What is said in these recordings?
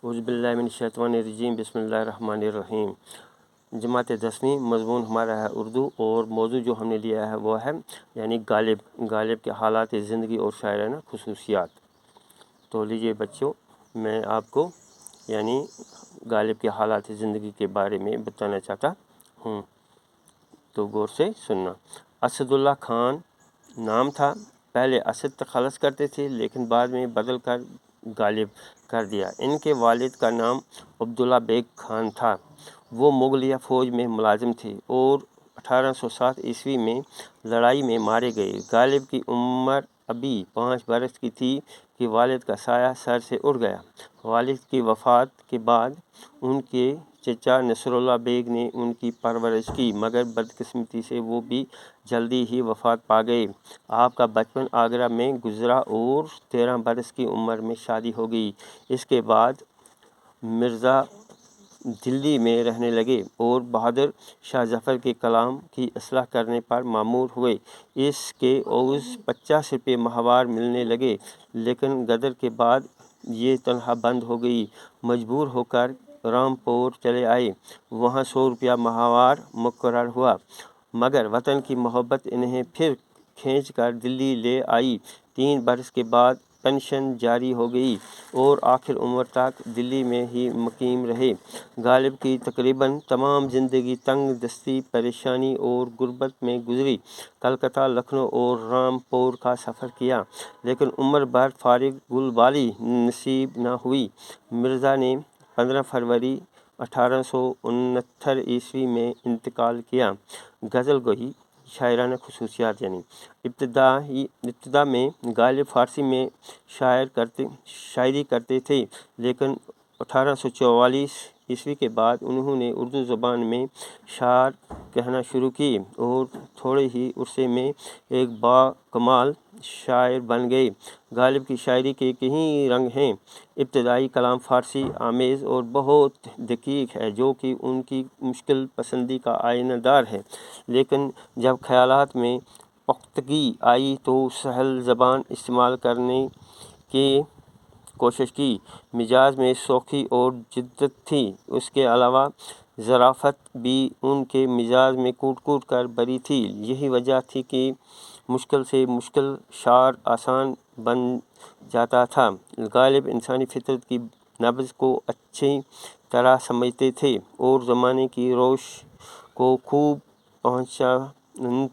औज़ुबिल्लाहिमिनश्शैतानिर्रजीम बिस्मिल्लाहिर्रहमानिर्रहीम। जमात 10वीं मज़मून हमारा है उर्दू, और मौजू जो हमने लिया है वो है यानी गालिब के हालात ज़िंदगी और शायराना खुसूसियात। तो लीजिए बच्चों, मैं आपको यानी गालिब के हालात ज़िंदगी के बारे में बताना चाहता हूँ, तो गौर से सुनना। असदुल्ला खान नाम था। पहले असद तखल्लुस करते थे, लेकिन बाद में बदल कर गालिब कर दिया। इनके वालिद का नाम अब्दुल्ला बेग खान था। वो मुगलिया फ़ौज में मुलाजिम थे और 1807 ईस्वी में लड़ाई में मारे गए। गालिब की उम्र अभी 5 बरस की थी कि वालिद का साया सर से उड़ गया। वालिद की वफ़ात के बाद उनके चचा नसरुल्ला बेग ने उनकी परवरिश की, मगर बदकिस्मती से वो भी जल्दी ही वफ़ात पा गए। आपका बचपन आगरा में गुजरा और 13 बरस की उम्र में शादी हो गई। इसके बाद मिर्ज़ा दिल्ली में रहने लगे और बहादुर शाह जफ़र के कलाम की असलाह करने पर मामूर हुए। इसके ओज़ 50 रुपये माहवार मिलने लगे, लेकिन गदर के बाद ये तनख्वाह बंद हो गई। मजबूर होकर रामपुर चले आए। वहाँ 100 रुपया माहवार मुकर्रर हुआ, मगर वतन की मोहब्बत इन्हें फिर खींच कर दिल्ली ले आई। 3 बरस के बाद पेंशन जारी हो गई और आखिर उम्र तक दिल्ली में ही मुकीम रहे। गालिब की तकरीबन तमाम ज़िंदगी तंग दस्ती, परेशानी और गुर्बत में गुजरी। कलकत्ता, लखनऊ और रामपुर का सफ़र किया, लेकिन उम्र भर फारिग गुलबाली नसीब न हुई। मिर्ज़ा ने 15 फरवरी 1869 ईस्वी में इंतकाल किया। गज़ल गोई शायराना खुसूसियात यानी इब्तिदा में गालिब फ़ारसी में शायरी करते थे, लेकिन 1844 ईस्वी के बाद उन्होंने उर्दू ज़बान में शार कहना शुरू की और थोड़े ही अरसे में एक बाकमाल शायर बन गए। गालिब की शायरी के कई रंग हैं। इब्तिदाई कलाम फ़ारसी आमेज़ और बहुत दकीक है, जो कि उनकी मुश्किल पसंदी का आईनादार है। लेकिन जब ख़यालात में पुख्तगी आई तो सहल ज़बान इस्तेमाल करने की कोशिश की। मिजाज में शौख़ी और जिद्दत थी। उसके अलावा ज़राफ़त भी उनके मिजाज में कूट कूट कर भरी थी। यही वजह थी कि मुश्किल से मुश्किल शार आसान बन जाता था। गालिब इंसानी फितरत की नब्ज़ को अच्छी तरह समझते थे और ज़माने की रोश को खूब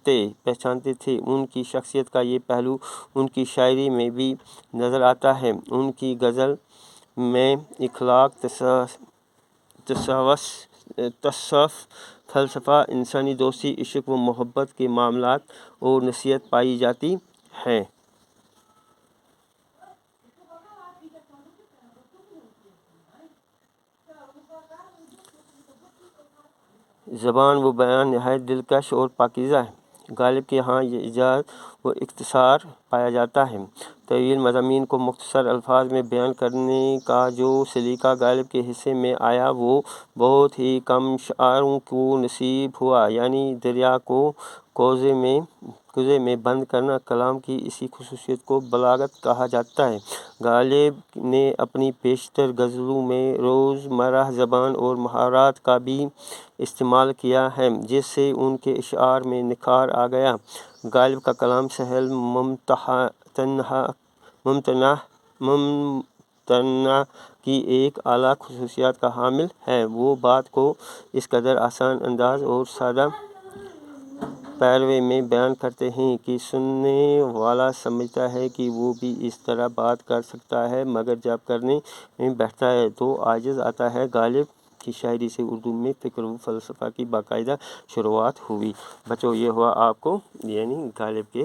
पहचानते थे। उनकी शख्सियत का ये पहलू उनकी शायरी में भी नज़र आता है। उनकी गज़ल में इखलाक, तसव्वुफ़, फ़लसफ़ा, इंसानी दोस्ती, इश्क़ व मोहब्बत के मामलात और नसीहत पाई जाती है। ज़बान व बयान नहायत दिलकश और पाकीज़ा है। गालिब के यहाँ इजाज़ व इख्तिसार पाया जाता है। तवील मज़ामीन को मुख्तसर अल्फाज में बयान करने का जो सलीका गालिब के हिस्से में आया, वो बहुत ही कम शायरों को नसीब हुआ। यानी दरिया को कोज़े में बंद करना। कलाम की इसी खुसूसियत को बलागत कहा जाता है। गालिब ने अपनी पेशतर गज़लों में रोज़मर्रा ज़बान और मुहावरात का भी इस्तेमाल किया है, जिससे उनके इशार में निखार आ गया। गालिब का कलाम सहल, मुमतना की एक आला खुसूसियत का हामिल है। वो बात को इस कदर आसान अंदाज और सादा पैरवे में बयान करते हैं कि सुनने वाला समझता है कि वो भी इस तरह बात कर सकता है, मगर जब करने में बैठता है तो आजिज़ आता है। गालिब की शायरी से उर्दू में फ़िक्र व फ़लसफ़ा की बाकायदा शुरुआत हुई। बच्चों, ये हुआ आपको यानी गालिब के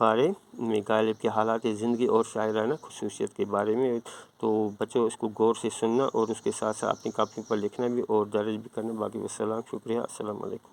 बारे में, गालिब के हालात ज़िंदगी और शायराना खुसूसियत के बारे में। तो बच्चों, इसको गौर से सुनना और उसके साथ साथ अपनी कापी पर लिखना भी और दर्ज भी करना। बाकी वस्सलाम, शुक्रिया, अस्सलाम वालेकुम।